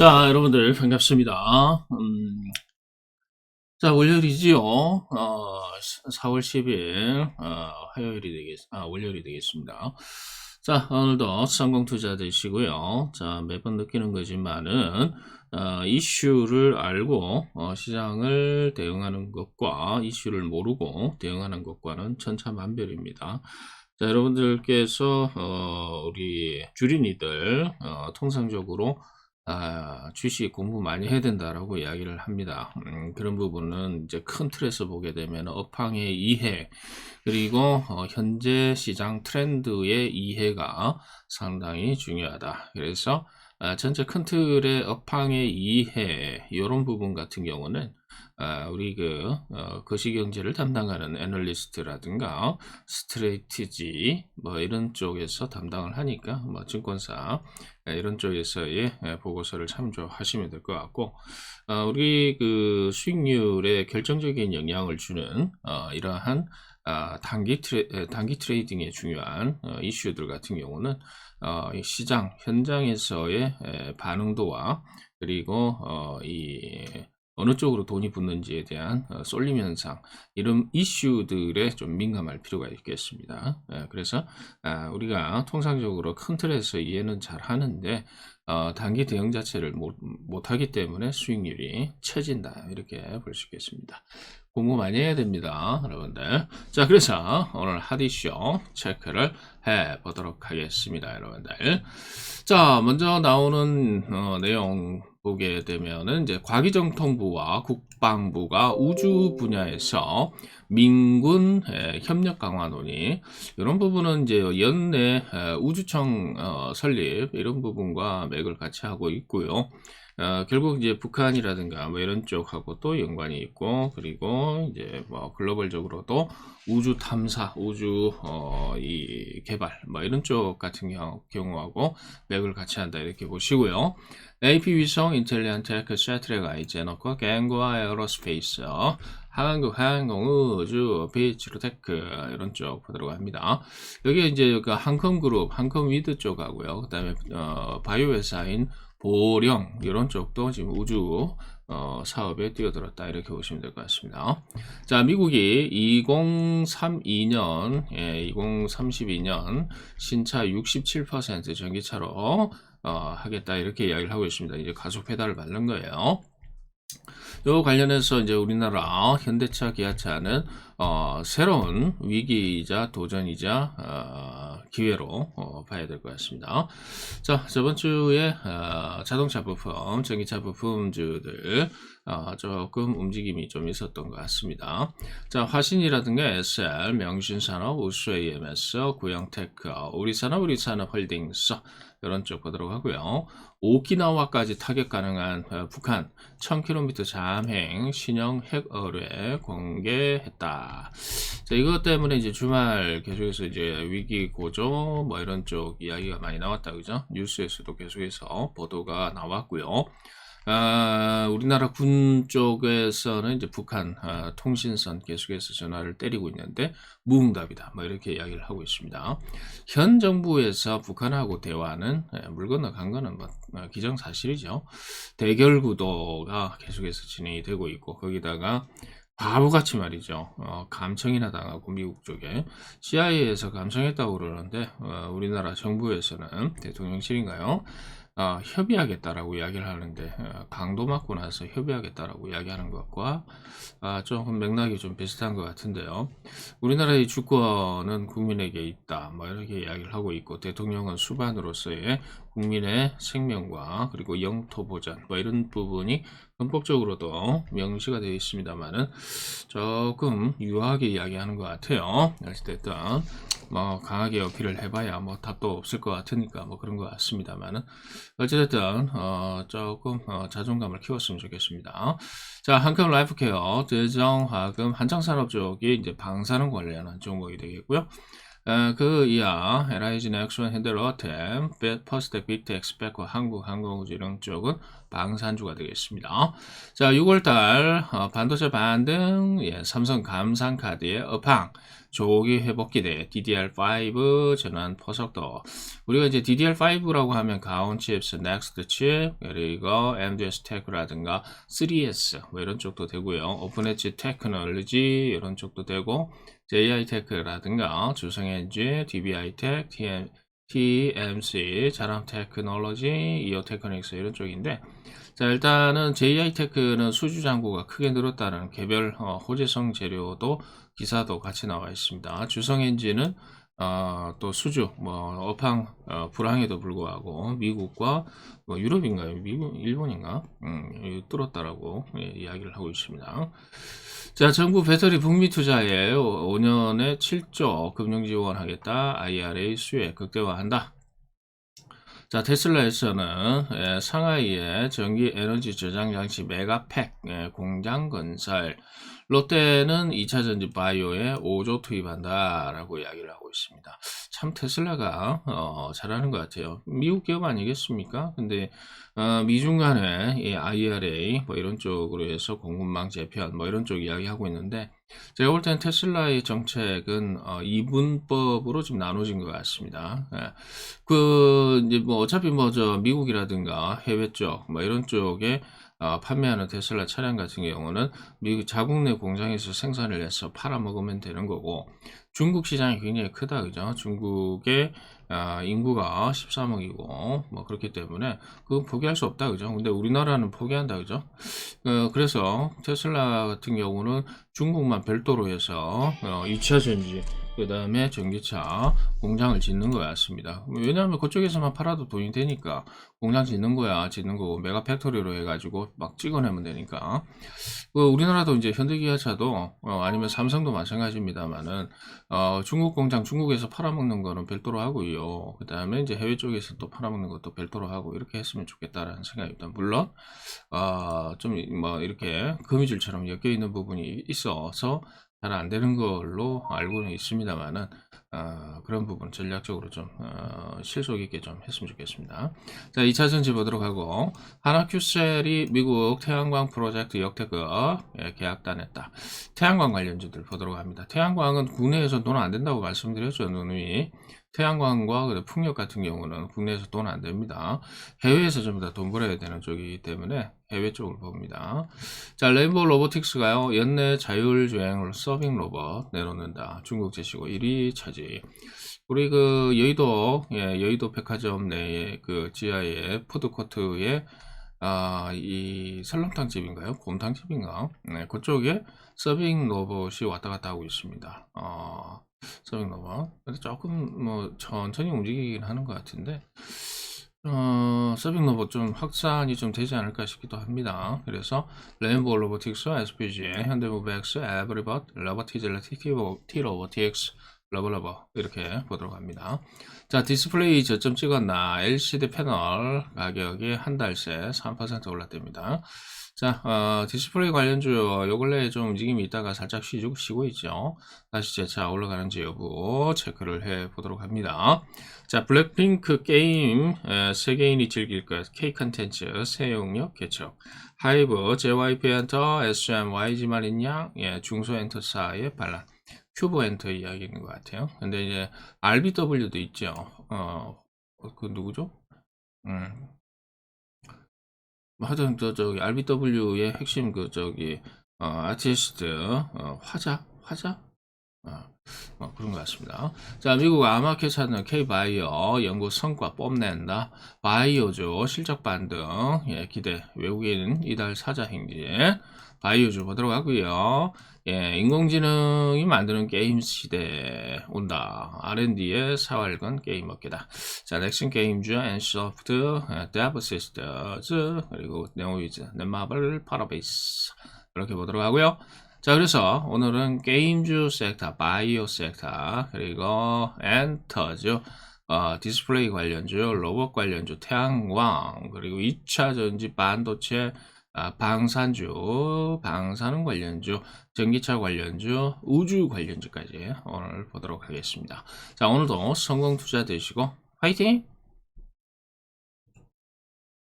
자, 여러분들 반갑습니다. 자, 월요일이지요. 4월 10일 월요일이 되겠습니다. 자, 오늘도 성공 투자 되시고요. 자, 매번 느끼는 거지만은 이슈를 알고 시장을 대응하는 것과 이슈를 모르고 대응하는 것과는 천차만별입니다. 자, 여러분들께서 우리 주린이들 통상적으로 주식 공부 많이 해야 된다라고 이야기를 합니다. 그런 부분은 이제 큰 틀에서 보게 되면 업황의 이해, 그리고 현재 시장 트렌드의 이해가 상당히 중요하다. 그래서 전체 큰 틀의 업황의 이해, 이런 부분 같은 경우는 우리 거시경제를 담당하는 애널리스트라든가 스트레이티지 뭐 이런 쪽에서 담당을 하니까 뭐 증권사 이런 쪽에서의 보고서를 참조하시면 될 것 같고, 우리 수익률에 결정적인 영향을 주는 이러한 단기 트레이딩에 중요한 이슈들 같은 경우는 시장 현장에서의 반응도와 그리고 어느 쪽으로 돈이 붙는지에 대한 쏠림 현상, 이런 이슈들에 좀 민감할 필요가 있겠습니다. 그래서 우리가 통상적으로 큰 틀에서 이해는 잘 하는데 단기 대응 자체를 못하기 때문에 수익률이 처진다, 이렇게 볼 수 있겠습니다. 공부 많이 해야 됩니다, 여러분들. 자, 그래서 오늘 핫 이슈 체크를 해 보도록 하겠습니다, 여러분들. 자, 먼저 나오는 내용 보게 되면은 이제 과기정통부와 국방부가 우주 분야에서 민군 협력 강화 논의, 이런 부분은 이제 연내 우주청 설립, 이런 부분과 맥을 같이 하고 있고요. 결국 이제 북한이라든가 뭐 이런 쪽하고 또 연관이 있고, 그리고 이제 뭐 글로벌적으로도 우주 탐사, 우주 이 개발 뭐 이런 쪽 같은 경우하고 맥을 같이 한다, 이렇게 보시고요. AP 위성, 인텔리언트, 샤트레가 이제 넣고 갱과 에어로스페이스, 한국 항공우주, 비츠로테크 이런 쪽 보도록 합니다. 여기 이제 그 항컴그룹, 항컴위드 쪽하고요. 그다음에 바이오 회사인 보령 이런 쪽도 지금 우주 사업에 뛰어들었다, 이렇게 보시면 될 것 같습니다. 자, 미국이 2032년 2032년 신차 67% 전기차로 하겠다, 이렇게 이야기를 하고 있습니다. 이제 가속 페달을 밟는 거예요. 요 관련해서 이제 우리나라 현대차, 기아차는 새로운 위기이자 도전이자 기회로 봐야 될 것 같습니다. 자, 저번 주에 자동차 부품, 전기차 부품주들 조금 움직임이 좀 있었던 것 같습니다. 자, 화신이라든가 SL, 명신산업, 우수 AMS, 구형테크, 우리산업, 우리산업홀딩스 이런 쪽 보도록 하고요. 오키나와까지 타격 가능한 북한 1000km 잠행 신형 핵 어뢰 공개했다. 자, 이것 때문에 이제 주말 계속해서 이제 위기 고조 뭐 이런 쪽 이야기가 많이 나왔다, 그죠? 뉴스에서도 계속해서 보도가 나왔고요. 우리나라 군 쪽에서는 이제 북한 통신선 계속해서 전화를 때리고 있는데 무응답이다, 뭐 이렇게 이야기를 하고 있습니다. 현 정부에서 북한하고 대화는 물 건너간 거는 뭐 기정사실이죠. 대결 구도가 계속해서 진행이 되고 있고, 거기다가 바보같이 말이죠. 감청이나 당하고 미국 쪽에 CIA에서 감청했다고 그러는데 우리나라 정부에서는, 대통령실인가요? 협의하겠다라고 이야기를 하는데 강도 맞고 나서 협의하겠다라고 이야기하는 것과 조금 맥락이 좀 비슷한 것 같은데요. 우리나라의 주권은 국민에게 있다, 뭐 이렇게 이야기를 하고 있고, 대통령은 수반으로서의 국민의 생명과 그리고 영토 보전 뭐 이런 부분이 헌법적으로도 명시가 되어 있습니다만은 조금 유하게 이야기하는 것 같아요. 어쨌든 뭐 강하게 어필을 해봐야 뭐 답도 없을 것 같으니까 뭐 그런 것 같습니다만은, 어쨌든 조금 자존감을 키웠으면 좋겠습니다. 자, 한컴 라이프케어, 대정화금, 한창산업 쪽이 이제 방사능 관련한 종목이 되겠고요. 그 이하 LIG, 넥슨, 현대로템, 퍼스텍, 빅텍, 스펙과 한국항공우주 이런 쪽은 방산주가 되겠습니다. 자, 6월달 반도체 반등, 삼성 감산카드의 업황, 조기 회복 기대, DDR5 전환 포석도. 우리가 이제 DDR5라고 하면 가온 칩스, 넥스트 칩, 그리고 MDS 테크라든가 3S 뭐 이런 쪽도 되고요. 오픈 엣지 테크놀로지 이런 쪽도 되고, JI 테크라든가 주성엔지, DBI 테크, TMC, 자람 테크놀로지, 이오 테크닉스 이런 쪽인데, 자, 일단은 JI 테크는 수주 잔고가 크게 늘었다는 개별 호재성 재료도 기사도 같이 나와 있습니다. 주성 엔진은 또 수주 업황 불황에도 불구하고 미국과 유럽인가요? 미국, 일본인가? 뚫었다라고 이야기를 하고 있습니다. 자, 정부 배터리 북미 투자에 5년에 7조 금융 지원하겠다. IRA 수혜 극대화한다. 자, 테슬라에서는 상하이에 전기 에너지 저장 장치 메가팩 공장 건설, 롯데는 2차 전지 바이오에 5조 투입한다라고 이야기를 하고 있습니다. 참 테슬라가 잘하는 것 같아요. 미국 기업 아니겠습니까? 근데 미중 간에 이 IRA 뭐 이런 쪽으로 해서 공급망 재편 뭐 이런 쪽 이야기하고 있는데, 제가 볼 때는 테슬라의 정책은 이분법으로 좀 나눠진 것 같습니다. 이제 뭐 어차피 미국이라든가 해외 쪽 뭐 이런 쪽에 판매하는 테슬라 차량 같은 경우는 미국 자국 내 공장에서 생산을 해서 팔아먹으면 되는 거고, 중국 시장이 굉장히 크다, 그죠? 중국의 인구가 13억이고 뭐 그렇기 때문에 그건 포기할 수 없다, 그죠? 근데 우리나라는 포기한다, 그죠? 그래서 테슬라 같은 경우는 중국만 별도로 해서 2차 전지, 그 다음에 전기차 공장을 짓는 것 같습니다. 왜냐하면 그쪽에서만 팔아도 돈이 되니까 공장 짓는 거야, 짓는 거고, 메가 팩토리로 해가지고 막 찍어내면 되니까. 우리나라도 이제 현대기아차도 아니면 삼성도 마찬가지입니다만은 중국 공장 중국에서 팔아먹는 거는 별도로 하고요. 그 다음에 이제 해외 쪽에서 또 팔아먹는 것도 별도로 하고 이렇게 했으면 좋겠다라는 생각입니다. 물론 좀 뭐 이렇게 거미줄처럼 엮여 있는 부분이 있어서 잘 안 되는 걸로 알고는 있습니다만은 그런 부분 전략적으로 좀 실속 있게 좀 했으면 좋겠습니다. 자, 2차 전지 보도록 하고, 하나큐셀이 미국 태양광 프로젝트 역대급 계약단했다. 태양광 관련주들 보도록 합니다. 태양광은 국내에서 돈 안 된다고 말씀드렸죠, 누누이. 태양광과 풍력 같은 경우는 국내에서 돈 안 됩니다. 해외에서 전부 다 돈 벌어야 되는 쪽이기 때문에 해외 쪽을 봅니다. 자, 레인보우 로보틱스가요, 연내 자율주행 서빙 로봇 내놓는다. 중국 제시고 1위 차지. 우리 여의도 백화점 내에 지하에 푸드코트에 이 설렁탕집인가요? 곰탕집인가? 네, 그쪽에 서빙 로봇이 왔다 갔다 하고 있습니다. 서빙 로봇. 근데 조금 천천히 움직이긴 하는 것 같은데, 서빙 로봇 좀 확산이 좀 되지 않을까 싶기도 합니다. 그래서 레인보우 로보틱스, SPG, 현대모비엑스, 에브리봇, 러버티즐, T-로보틱스, 러버러버 이렇게 보도록 합니다. 자, 디스플레이 저점 찍었나? LCD 패널 가격이 한 달 새 3% 올랐답니다. 자, 디스플레이 관련주 요 근래에 좀 움직임이 있다가 살짝 쉬고 있죠. 다시 재차 올라가는지 여부 체크를 해 보도록 합니다. 자, 블랙핑크 게임 세계인이 즐길 것 K 컨텐츠 새 영역 개척. 하이브, JYP 엔터, SM, YG만 있냐? 중소 엔터사의 반란. 큐브 엔터 이야기인 것 같아요. 근데 이제 RBW도 있죠. 그 누구죠? 하여튼 저기 RBW의 핵심 아티스트 화자 그런 것 같습니다. 자, 미국 아마켓 찾는 K바이오 연구 성과 뽐낸다. 바이오주 실적 반등 기대. 외국인 이달 사자 행진. 바이오주 보도록 하고요. 인공지능이 만드는 게임 시대 온다. R&D의 사활건 게임 업계다. 자, 넥슨 게임즈, NC소프트, 데브 시스터즈, 그리고 네오위즈, 넷마블, 파라베이스 이렇게 보도록 하고요. 자, 그래서 오늘은 게임주 섹터, 바이오 섹터, 그리고 엔터주, 디스플레이 관련주, 로봇 관련주, 태양광, 그리고 2차 전지 반도체, 방산주, 방사능 관련주, 전기차 관련주, 우주 관련주까지 오늘 보도록 하겠습니다. 자, 오늘도 성공 투자 되시고 화이팅!